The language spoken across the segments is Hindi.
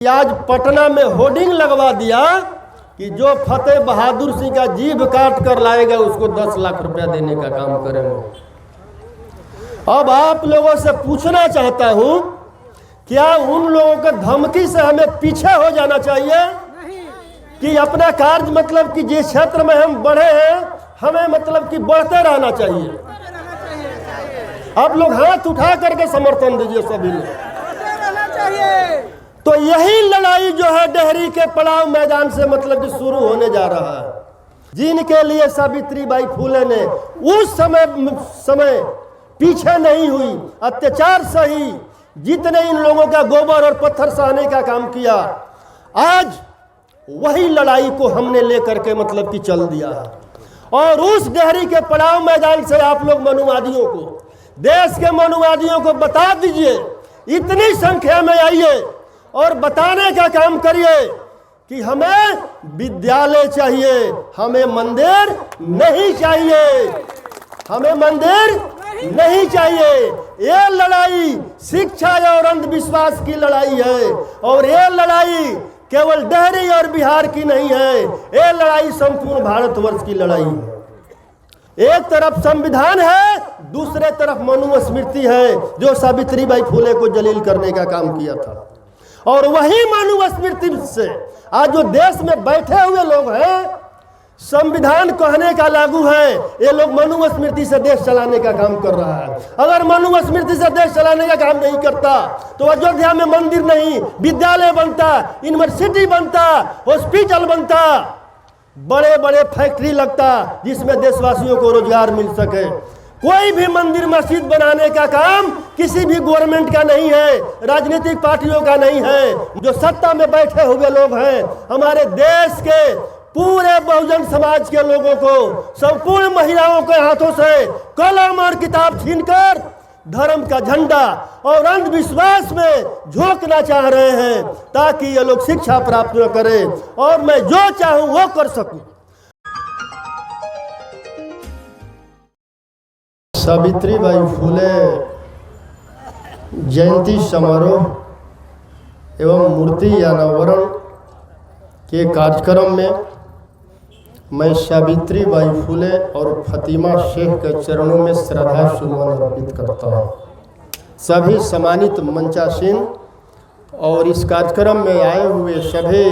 आज पटना में होर्डिंग लगवा दिया कि जो फतेह बहादुर सिंह का जीभ काट कर लाएगा उसको 10 लाख रुपया देने का काम करेंगे। अब आप लोगों से पूछना चाहता हूं, क्या उन लोगों के धमकी से हमें पीछे हो जाना चाहिए कि अपना कार्य मतलब कि जिस क्षेत्र में हम बढ़े हैं हमें मतलब कि बढ़ते रहना चाहिए? आप लोग हाथ उठा करके समर्थन दीजिए सभी लोग। तो यही लड़ाई जो है डेहरी के पड़ाव मैदान से मतलब कि शुरू होने जा रहा है, जिनके लिए सावित्रीबाई फुले ने उस समय पीछे नहीं हुई, अत्याचार सही, जितने इन लोगों का गोबर और पत्थर सहने का काम किया, आज वही लड़ाई को हमने लेकर के मतलब कि चल दिया है। और उस डेहरी के पड़ाव मैदान से आप लोग मनुवादियों को, देश के मनुवादियों को बता दीजिए, इतनी संख्या में आइए और बताने का काम करिए कि हमें विद्यालय चाहिए, हमें मंदिर नहीं चाहिए, हमें मंदिर नहीं चाहिए। ये लड़ाई शिक्षा और अंधविश्वास की लड़ाई है और ये लड़ाई केवल डेहरी और बिहार की नहीं है, ये लड़ाई संपूर्ण भारतवर्ष की लड़ाई है। एक तरफ संविधान है, दूसरे तरफ मनुस्मृति है जो सावित्रीबाई फुले को जलील करने का काम किया था। और वही मनुस्मृति से आज जो देश में बैठे हुए लोग हैं, संविधान कहने का लागू है, ये लोग मनुस्मृति से देश चलाने का काम कर रहा है। अगर मनुस्मृति से देश चलाने का काम नहीं करता तो अयोध्या में मंदिर नहीं, विद्यालय बनता, यूनिवर्सिटी बनता, हॉस्पिटल बनता, बड़े बड़े फैक्ट्री लगता जिसमें देशवासियों को रोजगार मिल सके। कोई भी मंदिर मस्जिद बनाने का काम किसी भी गवर्नमेंट का नहीं है, राजनीतिक पार्टियों का नहीं है। जो सत्ता में बैठे हुए लोग हैं, हमारे देश के पूरे बहुजन समाज के लोगों को, संपूर्ण महिलाओं के हाथों से कलम और किताब छीनकर धर्म का झंडा और अंधविश्वास में झोंकना चाह रहे हैं ताकि ये लोग शिक्षा प्राप्त न करें और मैं जो चाहूं वो कर सकूं। सावित्रीबाई फुले जयंती समारोह एवं मूर्ति अनावरण के कार्यक्रम में मैं सावित्रीबाई फुले और फतिमा शेख के चरणों में श्रद्धा सुमन अर्पित करता हूँ। सभी सम्मानित मंचासीन और इस कार्यक्रम में आए हुए सभी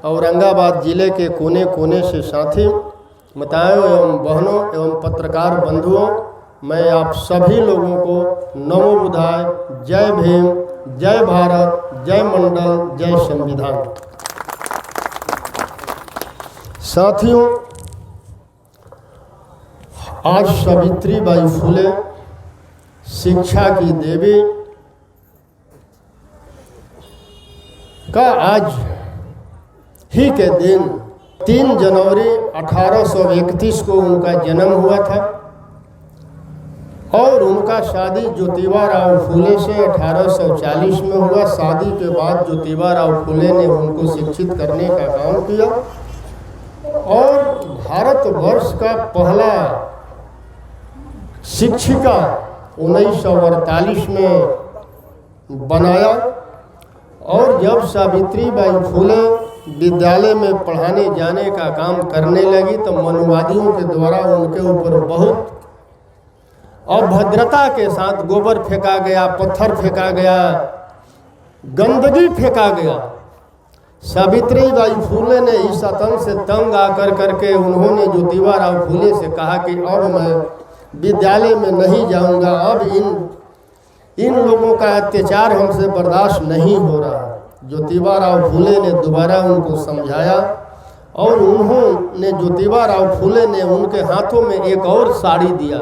औरंगाबाद जिले के कोने कोने से साथी, माताओं एवं बहनों एवं पत्रकार बंधुओं, मैं आप सभी लोगों को नमो बुद्धाय, जय भीम, जय भारत, जय मंडल, जय संविधान। साथियों, आज सावित्रीबाई फुले शिक्षा की देवी का आज ही के दिन 3 जनवरी 1831 को उनका जन्म हुआ था और उनका शादी ज्योतिबा राव फुले से 1840 में हुआ। शादी के बाद ज्योतिबा राव फुले ने उनको शिक्षित करने का काम किया और भारतवर्ष का पहला शिक्षिका 1948 में बनाया। और जब सावित्रीबाई फुले विद्यालय में पढ़ाने जाने का काम करने लगी तो मनुवादियों के द्वारा उनके ऊपर बहुत अभद्रता के साथ गोबर फेंका गया, पत्थर फेंका गया, गंदगी फेंका गया। सावित्रीबाई फुले ने इस आतंक से तंग आकर करके उन्होंने ज्योतिबा राव फुले से कहा कि अब मैं विद्यालय में नहीं जाऊंगा, अब इन लोगों का अत्याचार हमसे बर्दाश्त नहीं हो रहा। ज्योतिबा राव फुले ने दोबारा उनको समझाया और उन्होंने ज्योतिबा राव फुले ने उनके हाथों में एक और साड़ी दिया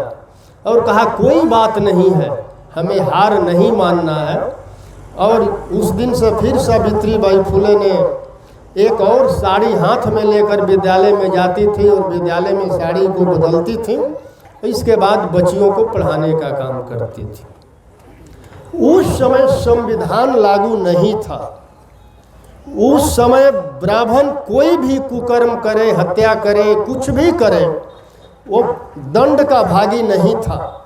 और कहा कोई बात नहीं है, हमें हार नहीं मानना है। और उस दिन से फिर सावित्रीबाई फुले ने एक और साड़ी हाथ में लेकर विद्यालय में जाती थी और विद्यालय में साड़ी को बदलती थी। इसके बाद बच्चियों को पढ़ाने का काम करती थी। उस समय संविधान लागू नहीं था। उस समय ब्राह्मण कोई भी कुकर्म करे, हत्या करे, कुछ भी करे, वो दंड का भागी नहीं था।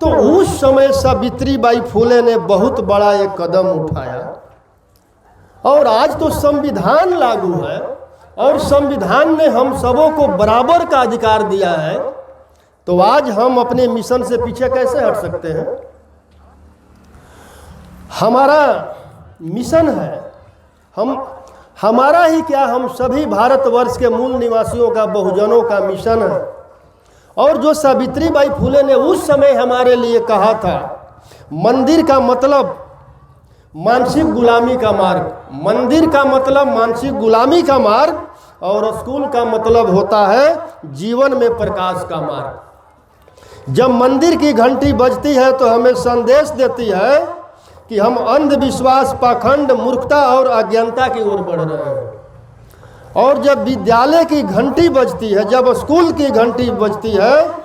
तो उस समय सावित्रीबाई फुले ने बहुत बड़ा एक कदम उठाया और आज तो संविधान लागू है और संविधान ने हम सबों को बराबर का अधिकार दिया है, तो आज हम अपने मिशन से पीछे कैसे हट सकते हैं? हमारा मिशन है, हमारा ही क्या, हम सभी भारतवर्ष के मूल निवासियों का, बहुजनों का मिशन है। और जो सावित्रीबाई फुले ने उस समय हमारे लिए कहा था, मंदिर का मतलब मानसिक गुलामी का मार्ग, मंदिर का मतलब मानसिक गुलामी का मार्ग, और स्कूल का मतलब होता है जीवन में प्रकाश का मार्ग। जब मंदिर की घंटी बजती है तो हमें संदेश देती है कि हम अंधविश्वास, पाखंड, मूर्खता और अज्ञानता की ओर बढ़ रहे हैं। और जब विद्यालय की घंटी बजती है, जब स्कूल की घंटी बजती है,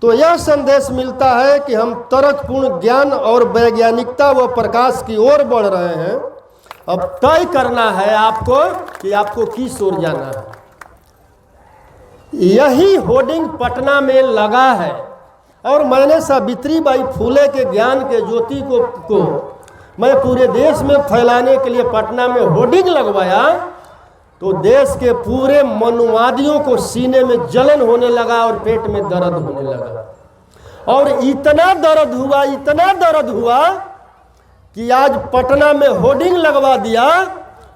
तो यह संदेश मिलता है कि हम तर्कपूर्ण ज्ञान और वैज्ञानिकता व प्रकाश की ओर बढ़ रहे हैं। अब तय करना है आपको कि आपको किस ओर जाना है। यही होर्डिंग पटना में लगा है और मैंने सावित्रीबाई फुले के ज्ञान के ज्योति को मैं पूरे देश में फैलाने के लिए पटना में होर्डिंग लगवाया, तो देश के पूरे मनुवादियों को सीने में जलन होने लगा और पेट में दर्द होने लगा। और इतना दर्द हुआ कि आज पटना में होर्डिंग लगवा दिया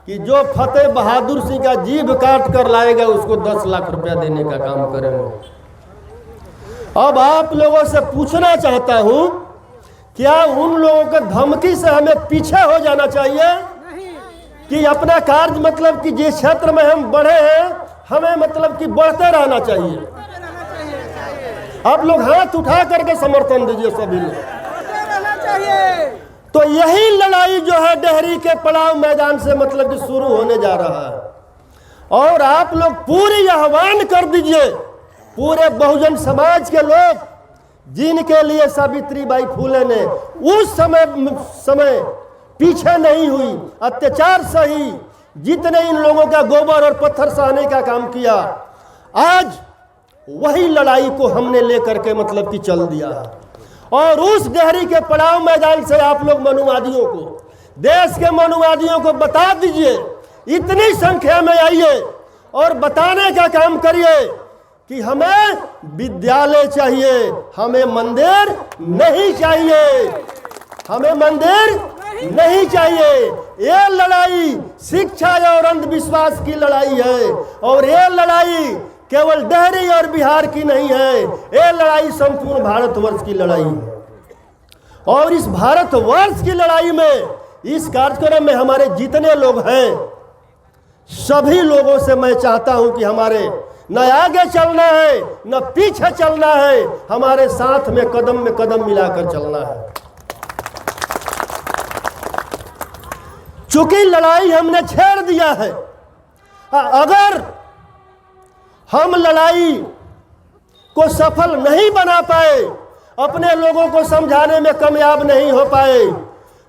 कि जो फतेह बहादुर सिंह का जीभ काट कर लाएगा उसको 10 लाख रुपया देने का काम करेंगे। अब आप लोगों से पूछना चाहता हूं, क्या उन लोगों के धमकी से हमें पीछे हो जाना चाहिए कि अपना कार्य मतलब कि जिस क्षेत्र में हम बढ़े हैं हमें मतलब कि बढ़ते रहना चाहिए? आप लोग हाथ उठा करके समर्थन दीजिए सभी लोग। तो यही लड़ाई जो है डेहरी के पड़ाव मैदान से मतलब कि शुरू होने जा रहा है। और आप लोग पूरी आह्वान कर दीजिए, पूरे बहुजन समाज के लोग जिनके लिए सावित्रीबाई फुले ने उस समय पीछे नहीं हुई, अत्याचार सही, जितने इन लोगों का गोबर और पत्थर सहने का काम किया, आज वही लड़ाई को हमने लेकर के मतलब कि चल दिया है। और उस डेहरी के पड़ाव मैदान से आप लोग मनुवादियों को, देश के मनुवादियों को बता दीजिए, इतनी संख्या में आइए और बताने का काम करिए कि हमें विद्यालय चाहिए, हमें मंदिर नहीं चाहिए, हमें मंदिर नहीं चाहिए। ये लड़ाई शिक्षा और अंधविश्वास की लड़ाई है और ये लड़ाई केवल डेहरी और बिहार की नहीं है, ये लड़ाई संपूर्ण भारतवर्ष की लड़ाई है। और इस भारतवर्ष की लड़ाई में, इस कार्यक्रम में हमारे जितने लोग हैं, सभी लोगों से मैं चाहता हूं कि हमारे न आगे चलना है न पीछे चलना है, हमारे साथ में कदम मिलाकर चलना है। चूंकि लड़ाई हमने छेड़ दिया है, अगर हम लड़ाई को सफल नहीं बना पाए, अपने लोगों को समझाने में कामयाब नहीं हो पाए,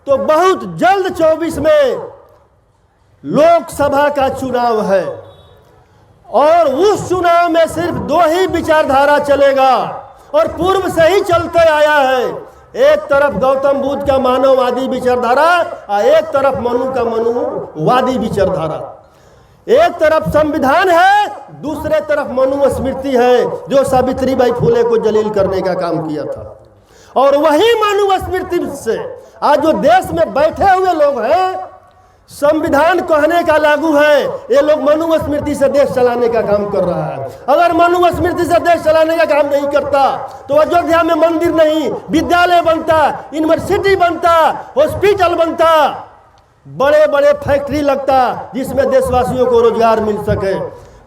तो बहुत जल्द 24 में लोकसभा का चुनाव है और उस चुनाव में सिर्फ 2 ही विचारधारा चलेगा और पूर्व से ही चलते आया है। एक तरफ गौतम बुद्ध का मानववादी विचारधारा और एक तरफ मनु का मनुवादी विचारधारा। एक तरफ संविधान है, दूसरे तरफ मनुस्मृति है जो सावित्रीबाई फुले को जलील करने का काम किया था। और वही मनुस्मृति से आज जो देश में बैठे हुए लोग हैं, संविधान कहने का लागू है, ये लोग मनुस्मृति से देश चलाने का काम कर रहा है। अगर मनुस्मृति से देश चलाने का काम नहीं करता तो अयोध्या में मंदिर नहीं, विद्यालय बनता, यूनिवर्सिटी बनता, हॉस्पिटल बनता, बड़े बड़े फैक्ट्री लगता जिसमें देशवासियों को रोजगार मिल सके।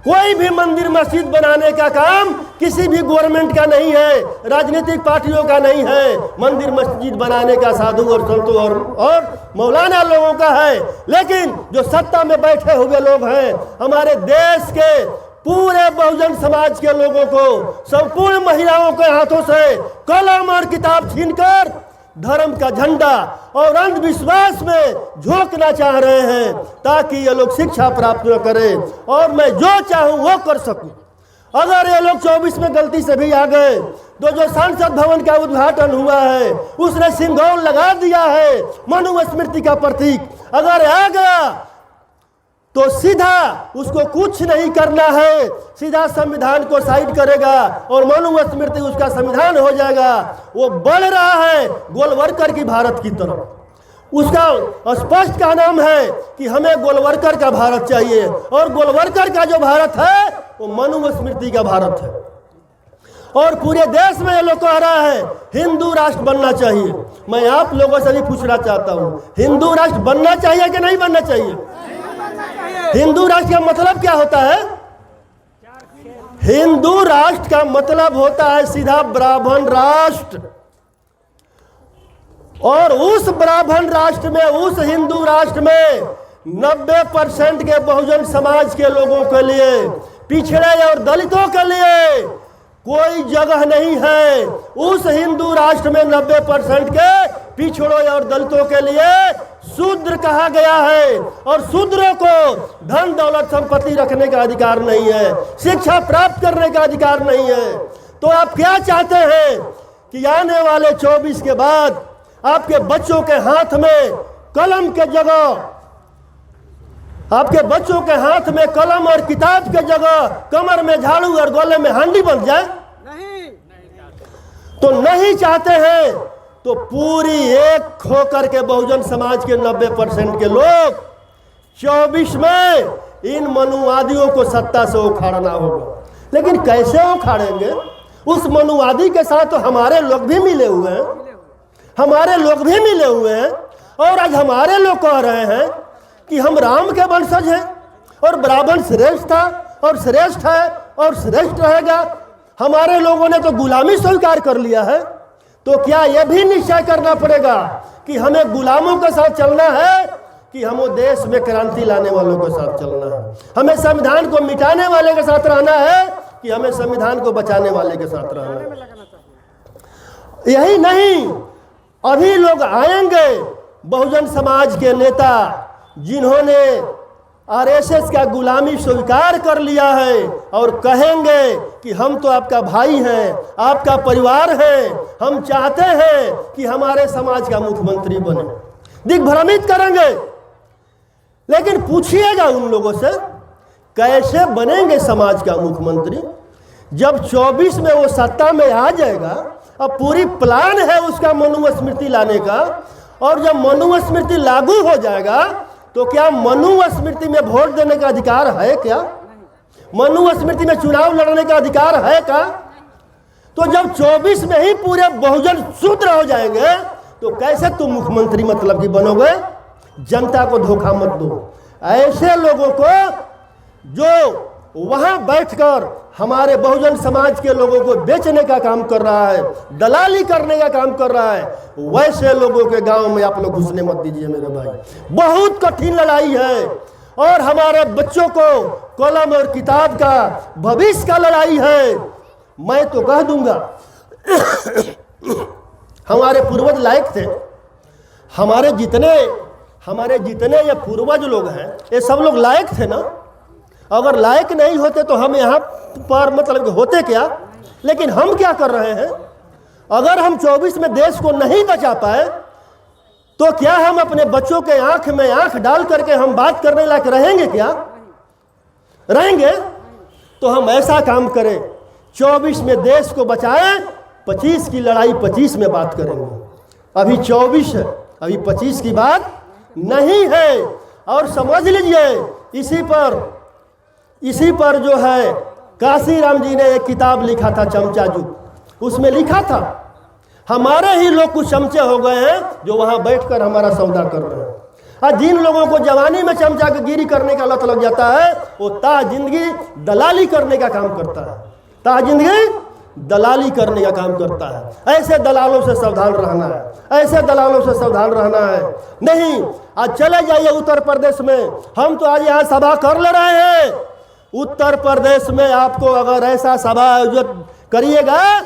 कोई भी मंदिर मस्जिद बनाने का काम किसी भी गवर्नमेंट का नहीं है, राजनीतिक पार्टियों का नहीं है। मंदिर मस्जिद बनाने का साधु और संतों और मौलाना लोगों का है। लेकिन जो सत्ता में बैठे हुए लोग हैं, हमारे देश के पूरे बहुजन समाज के लोगों को, संपूर्ण महिलाओं के हाथों से कलम और किताब छीनकर धर्म का झंडा और अंधविश्वास में झोंकना चाह रहे हैं ताकि ये लोग शिक्षा प्राप्त न करें और मैं जो चाहूं वो कर सकूं। अगर ये लोग 24 में गलती से भी आ गए तो जो संसद भवन का उद्घाटन हुआ है उसने सिंघौल लगा दिया है, मनुस्मृति का प्रतीक। अगर आ गया तो सीधा उसको कुछ नहीं करना है, सीधा संविधान को साइड करेगा और मनुस्मृति उसका संविधान हो जाएगा। वो बढ़ रहा है गोलवर्कर की भारत की तरफ। उसका स्पष्ट का नाम है कि हमें गोलवर्कर का भारत चाहिए, और गोलवर्कर का जो भारत है वो मनुस्मृति का भारत है। और पूरे देश में ये लोग कह रहा है हिंदू राष्ट्र बनना चाहिए। मैं आप लोगों से भी पूछना चाहता हूँ, हिंदू राष्ट्र बनना चाहिए कि नहीं बनना चाहिए? हिंदू राष्ट्र का मतलब क्या होता है? हिंदू राष्ट्र का मतलब होता है सीधा ब्राह्मण राष्ट्र। और उस ब्राह्मण राष्ट्र में, उस हिंदू राष्ट्र में 90% के बहुजन समाज के लोगों के लिए, पिछड़े और दलितों के लिए कोई जगह नहीं है। उस हिंदू राष्ट्र में 90% के पिछड़ों और दलितों के लिए शूद्र कहा गया है, और शूद्रों को धन दौलत संपत्ति रखने का अधिकार नहीं है, शिक्षा प्राप्त करने का अधिकार नहीं है। तो आप क्या चाहते हैं कि आने वाले 24 के बाद आपके बच्चों के हाथ में कलम के जगह, आपके बच्चों के हाथ में कलम और किताब के जगह कमर में झाड़ू और गले में हांडी बन जाए? नहीं। तो नहीं चाहते हैं तो पूरी एक होकर के बहुजन समाज के 90% के लोग 24 में इन मनुवादियों को सत्ता से उखाड़ना होगा। लेकिन कैसे उखाड़ेंगे? उस मनुवादी के साथ तो हमारे लोग भी मिले हुए हैं, हमारे लोग भी मिले हुए हैं। और आज हमारे लोग कह रहे हैं कि हम राम के वंशज हैं और ब्राह्मण श्रेष्ठ था और श्रेष्ठ है और श्रेष्ठ रहेगा। हमारे लोगों ने तो गुलामी स्वीकार कर लिया है। तो क्या यह भी निश्चय करना पड़ेगा कि हमें गुलामों के साथ चलना है कि हमें देश में क्रांति लाने वालों के साथ चलना है? हमें संविधान को मिटाने वाले के साथ रहना है कि हमें संविधान को बचाने वाले के साथ रहना है? यही नहीं, अभी लोग आएंगे बहुजन समाज के नेता जिन्होंने आरएसएस का गुलामी स्वीकार कर लिया है और कहेंगे कि हम तो आपका भाई हैं, आपका परिवार है, हम चाहते हैं कि हमारे समाज का मुख्यमंत्री बने, दिग्भ्रमित करेंगे। लेकिन पूछिएगा उन लोगों से कैसे बनेंगे समाज का मुख्यमंत्री? जब 24 में वो सत्ता में आ जाएगा, अब पूरी प्लान है उसका मनुस्मृति लाने का, और जब मनुस्मृति लागू हो जाएगा तो क्या मनुस्मृति में वोट देने का अधिकार है? क्या मनुस्मृति में चुनाव लड़ने का अधिकार है? क्या? तो जब 24 में ही पूरे बहुजन शूद्र हो जाएंगे तो कैसे तुम मुख्यमंत्री मतलब की बनोगे? जनता को धोखा मत दो। ऐसे लोगों को जो वहां बैठकर हमारे बहुजन समाज के लोगों को बेचने का काम कर रहा है, दलाली करने का काम कर रहा है, वैसे लोगों के गांव में आप लोग घुसने मत दीजिए मेरे भाई। बहुत कठिन लड़ाई है और हमारे बच्चों को कलम और किताब का भविष्य का लड़ाई है। मैं तो कह दूंगा हमारे पूर्वज लायक थे, हमारे जितने ये पूर्वज लोग हैं ये सब लोग लायक थे ना। अगर लायक नहीं होते तो हम यहाँ पर मतलब होते क्या? लेकिन हम क्या कर रहे हैं? अगर हम 24 में देश को नहीं बचा पाए तो क्या हम अपने बच्चों के आंख में आंख डाल करके हम बात करने लायक रहेंगे? क्या रहेंगे? तो हम ऐसा काम करें 24 में देश को बचाएं, 25 की लड़ाई 25 में बात करेंगे। अभी 24 है, अभी 25 की बात नहीं है। और समझ लीजिए इसी पर जो है काशीराम जी ने एक किताब लिखा था चमचाजुग, उसमें लिखा था हमारे ही लोग कुछ चमचे हो गए हैं जो वहां बैठकर हमारा सौदा कर रहे हैं। और जिन लोगों को जवानी में चमचा के गिरी करने का लत लग जाता है वो ता जिंदगी दलाली करने का काम करता है, ता जिंदगी दलाली करने का काम करता है। ऐसे दलालों से सावधान रहना है, ऐसे दलालों से सावधान रहना है। नहीं, आज चले जाइए उत्तर प्रदेश में, हम तो आज यहाँ सभा कर ले रहे हैं। उत्तर प्रदेश में आपको अगर ऐसा सभा आयोजित करिएगा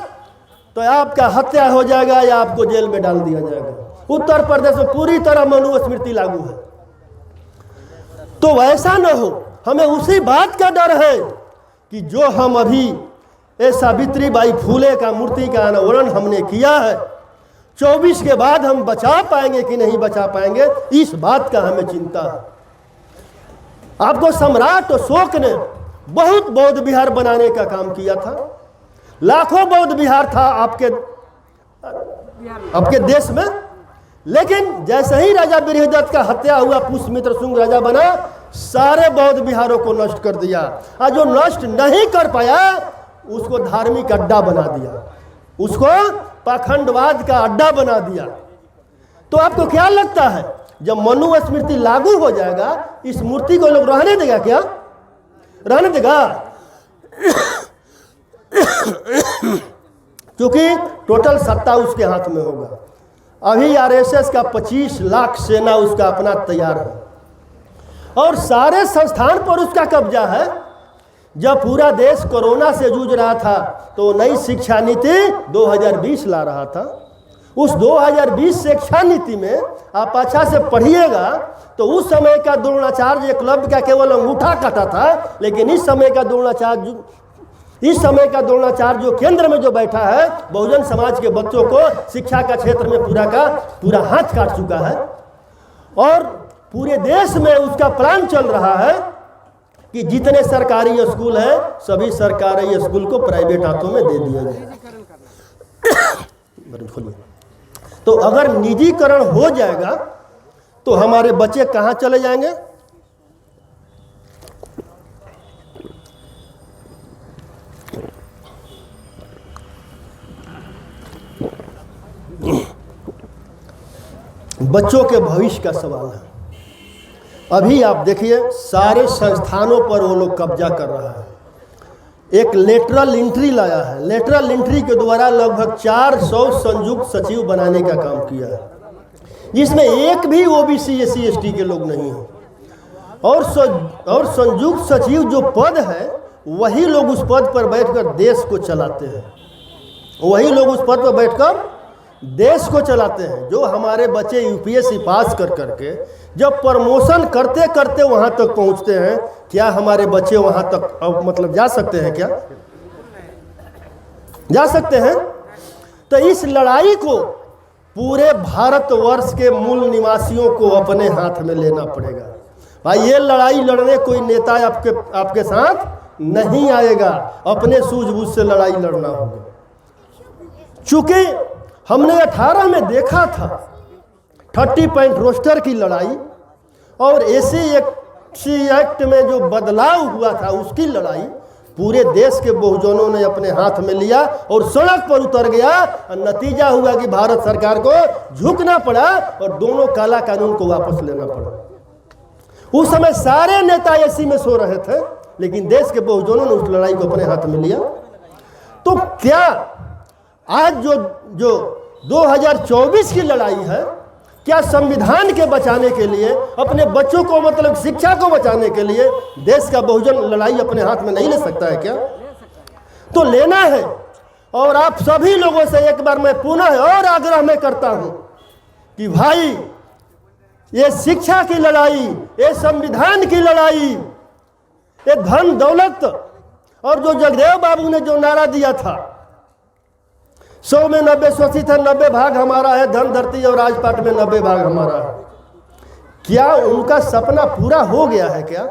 तो आपका हत्या हो जाएगा या आपको जेल में डाल दिया जाएगा। उत्तर प्रदेश में पूरी तरह मनुस्मृति लागू है। तो वैसा न हो, हमें उसी बात का डर है कि जो हम अभी सावित्री बाई फूले का मूर्ति का अनावरण हमने किया है, 24 के बाद हम बचा पाएंगे कि नहीं बचा पाएंगे, इस बात का हमें चिंता है। आपको सम्राट अशोक ने बहुत बौद्ध विहार बनाने का काम किया था। लाखों बौद्ध विहार था आपके देश में, लेकिन जैसे ही राजा बृहदत्त का हत्या हुआ, पुष्यमित्र शुंग राजा बना, सारे बौद्ध विहारों को नष्ट कर दिया। और जो नष्ट नहीं कर पाया उसको धार्मिक अड्डा बना दिया, उसको पाखंडवाद का अड्डा बना दिया। तो आपको क्या लगता है जब मनुस्मृति लागू हो जाएगा, इस मूर्ति को लोग रहने देगा क्या? रहने देगा? क्योंकि टोटल सत्ता उसके हाथ में होगा। अभी आरएसएस का 25 लाख सेना उसका अपना तैयार है और सारे संस्थान पर उसका कब्जा है। जब पूरा देश कोरोना से जूझ रहा था तो नई शिक्षा नीति 2020 ला रहा था। उस 2020 शिक्षा नीति में आप अच्छा से पढ़िएगा तो उस समय का द्रोणाचार्य एकलव्य का केवल अंगूठा काटा था, लेकिन इस समय का द्रोणाचार्य जो केंद्र में जो बैठा है, बहुजन समाज के बच्चों को शिक्षा का क्षेत्र में पूरा का पूरा हाथ काट चुका है। और पूरे देश में उसका प्लान चल रहा है कि जितने सरकारी स्कूल हैं सभी सरकारी स्कूल को प्राइवेट हाथों में दे दिया जाए। तो अगर निजीकरण हो जाएगा तो हमारे बच्चे कहाँ चले जाएंगे? बच्चों के भविष्य का सवाल है। अभी आप देखिए सारे संस्थानों पर वो लोग कब्जा कर रहा है। एक लेटरल एंट्री लाया है, लेटरल एंट्री के द्वारा लगभग 400 संयुक्त सचिव बनाने का काम किया है, जिसमें एक भी ओबीसी एससी एसटी के लोग नहीं हैं। और संयुक्त सचिव जो पद है वही लोग उस पद पर बैठकर देश को चलाते हैं, वही लोग उस पद पर बैठकर देश को चलाते हैं। जो हमारे बच्चे यूपीएससी पास कर करके जब प्रमोशन करते करते वहां तक पहुंचते हैं, क्या हमारे बच्चे वहां तक मतलब जा सकते हैं? क्या जा सकते हैं? तो इस लड़ाई को पूरे भारतवर्ष के मूल निवासियों को अपने हाथ में लेना पड़ेगा। भाई ये लड़ाई लड़ने कोई नेता आपके साथ नहीं आएगा, अपने सूझबूझ से लड़ाई लड़ना होगा। चूंकि हमने 18 में देखा था 30 पॉइंट रोस्टर की लड़ाई और एससी एक्ट में जो बदलाव हुआ था उसकी लड़ाई पूरे देश के बहुजनों ने अपने हाथ में लिया और सड़क पर उतर गया। नतीजा हुआ कि भारत सरकार को झुकना पड़ा और दोनों काला कानून को वापस लेना पड़ा। उस समय सारे नेता एसी में सो रहे थे, लेकिन देश के बहुजनों ने उस लड़ाई को अपने हाथ में लिया। तो क्या आज जो 2024 की लड़ाई है, क्या संविधान के बचाने के लिए, अपने बच्चों को मतलब शिक्षा को बचाने के लिए देश का बहुजन लड़ाई अपने हाथ में नहीं ले सकता है क्या? तो लेना है। और आप सभी लोगों से एक बार मैं पुनः और आग्रह में करता हूं कि भाई ये शिक्षा की लड़ाई, ये संविधान की लड़ाई, ये धन दौलत और जो जगदेव बाबू ने जो नारा दिया था 100 में 90 शोषित है, 90 भाग हमारा है, धन धरती और राजपाट में 90 भाग हमारा है, क्या उनका सपना पूरा हो गया है क्या?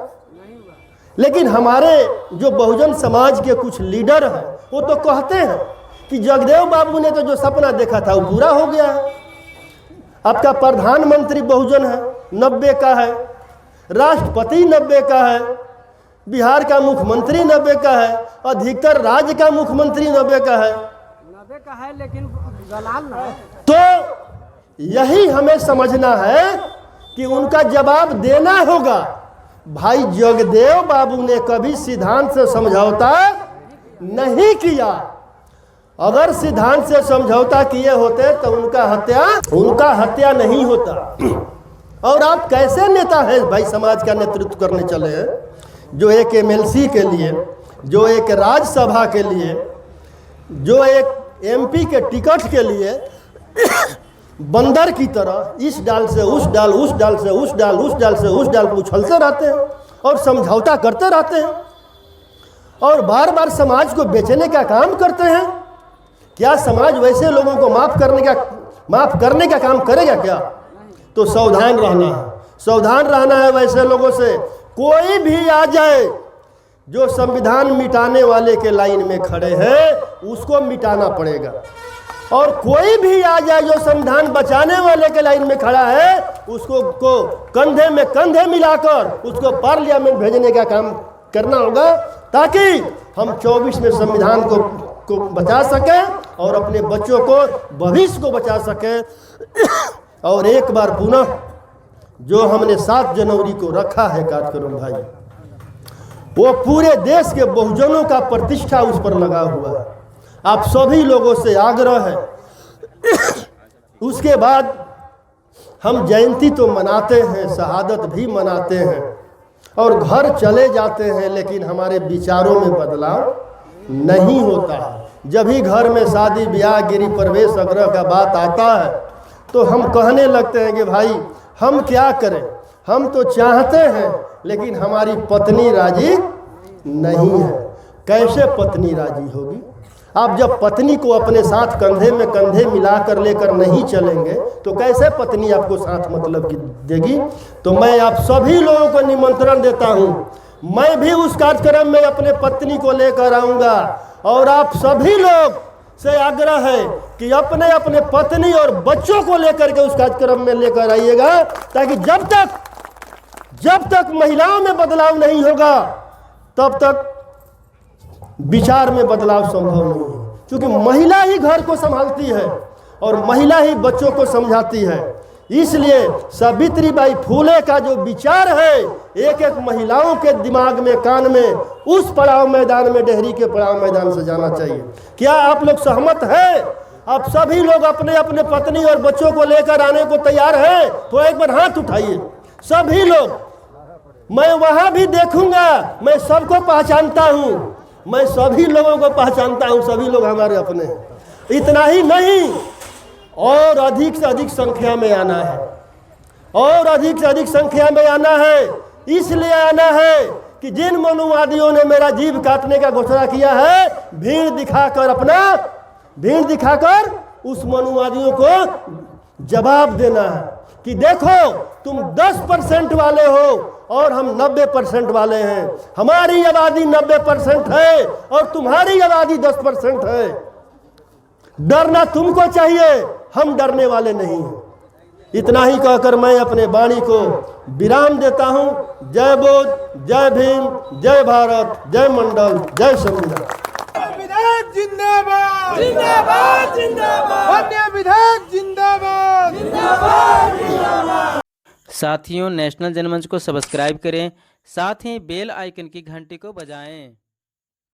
लेकिन हमारे जो बहुजन समाज के कुछ लीडर हैं वो तो कहते हैं कि जगदेव बाबू ने तो जो सपना देखा था वो पूरा हो गया है। आपका प्रधानमंत्री बहुजन है, 90 का है, राष्ट्रपति 90 का है, बिहार का मुख्यमंत्री 90 का है, अधिकतर राज्य का मुख्यमंत्री 90 का है, लेकिन दलाल ना है। तो यही हमें समझना है कि उनका जवाब देना होगा। भाई जगदेव बाबू ने कभी सिद्धांत से समझौता नहीं किया। अगर सिद्धांत से समझौता किए होते तो उनका हत्या नहीं होता। और आप कैसे नेता हैं भाई समाज का नेतृत्व करने चले हैं, जो एक एमएलसी के लिए, जो एक राज्यसभा के लिए, जो एक एमपी के टिकट के लिए बंदर की तरह इस डाल से उस डाल, उस डाल से उस डाल, उस डाल से उस डाल उछलते रहते हैं और समझौता करते रहते हैं और बार बार समाज को बेचने का काम करते हैं। क्या समाज वैसे लोगों को माफ करने का काम करेगा क्या? तो सावधान रहना है, सावधान रहना है वैसे लोगों से, कोई भी आ जाए जो संविधान मिटाने वाले के लाइन में खड़े हैं उसको मिटाना पड़ेगा, और कोई भी आ जाए जो संविधान बचाने वाले के लाइन में खड़ा है उसको कंधे में कंधे मिलाकर उसको पार्लियामेंट भेजने का काम करना होगा, ताकि हम 24 में संविधान को बचा सकें और अपने बच्चों को भविष्य को बचा सकें। और एक बार पुनः जो हमने 7 जनवरी को रखा है कार्यक्रम भाई, वो पूरे देश के बहुजनों का प्रतिष्ठा उस पर लगा हुआ है। आप सभी लोगों से आग्रह है, उसके बाद हम जयंती तो मनाते हैं, शहादत भी मनाते हैं और घर चले जाते हैं, लेकिन हमारे विचारों में बदलाव नहीं होता है। जब ही घर में शादी ब्याह गिरी प्रवेश आग्रह का बात आता है तो हम कहने लगते हैं कि भाई हम क्या करें, हम तो चाहते हैं लेकिन हमारी पत्नी राजी नहीं है। कैसे पत्नी राजी होगी? आप जब पत्नी को अपने साथ कंधे में कंधे मिलाकर लेकर नहीं चलेंगे तो कैसे पत्नी आपको साथ मतलब की देगी? तो मैं आप सभी लोगों को निमंत्रण देता हूं, मैं भी उस कार्यक्रम में अपने पत्नी को लेकर आऊंगा और आप सभी लोग से आग्रह है कि अपने अपने पत्नी और बच्चों को लेकर के उस कार्यक्रम में लेकर आइएगा, ताकि जब तक महिलाओं में बदलाव नहीं होगा तब तक विचार में बदलाव संभव नहीं है। क्योंकि महिला ही घर को संभालती है और महिला ही बच्चों को समझाती है। इसलिए सावित्रीबाई फूले का जो विचार है एक एक महिलाओं के दिमाग में, कान में, उस पड़ाव मैदान में, डेहरी के पड़ाव मैदान से जाना चाहिए। क्या आप लोग सहमत हैं? आप सभी लोग अपने अपने पत्नी और बच्चों को लेकर आने को तैयार हैं? तो एक बार हाथ उठाइए सभी लोग। मैं वहां भी देखूंगा, मैं सबको पहचानता हूं, मैं सभी लोगों को पहचानता हूं, सभी लोग हमारे अपने हैं। इतना ही नहीं, और अधिक से अधिक संख्या में आना है, और अधिक से अधिक संख्या में आना है। इसलिए आना है कि जिन मनुवादियों ने मेरा जीव काटने का घोषणा किया है, भीड़ दिखाकर उस मनुवादियों को जवाब देना है कि देखो तुम 10% वाले हो और हम 90% वाले हैं। हमारी आबादी 90% है और तुम्हारी आबादी 10% है। डरना तुमको चाहिए, हम डरने वाले नहीं हैं। इतना ही कहकर मैं अपने वाणी को विराम देता हूं। जय बोध, जय भीम, जय भारत, जय मंडल, जय संविधान। विधायक जिंदाबाद जिंदाबाद जिंदाबाद, वन्य विधायक जिंदाबाद जिंदाबाद जिंदाबाद। साथियों, नेशनल जनमंच को सब्सक्राइब करें, साथ ही बेल आइकन की घंटी को बजाएं।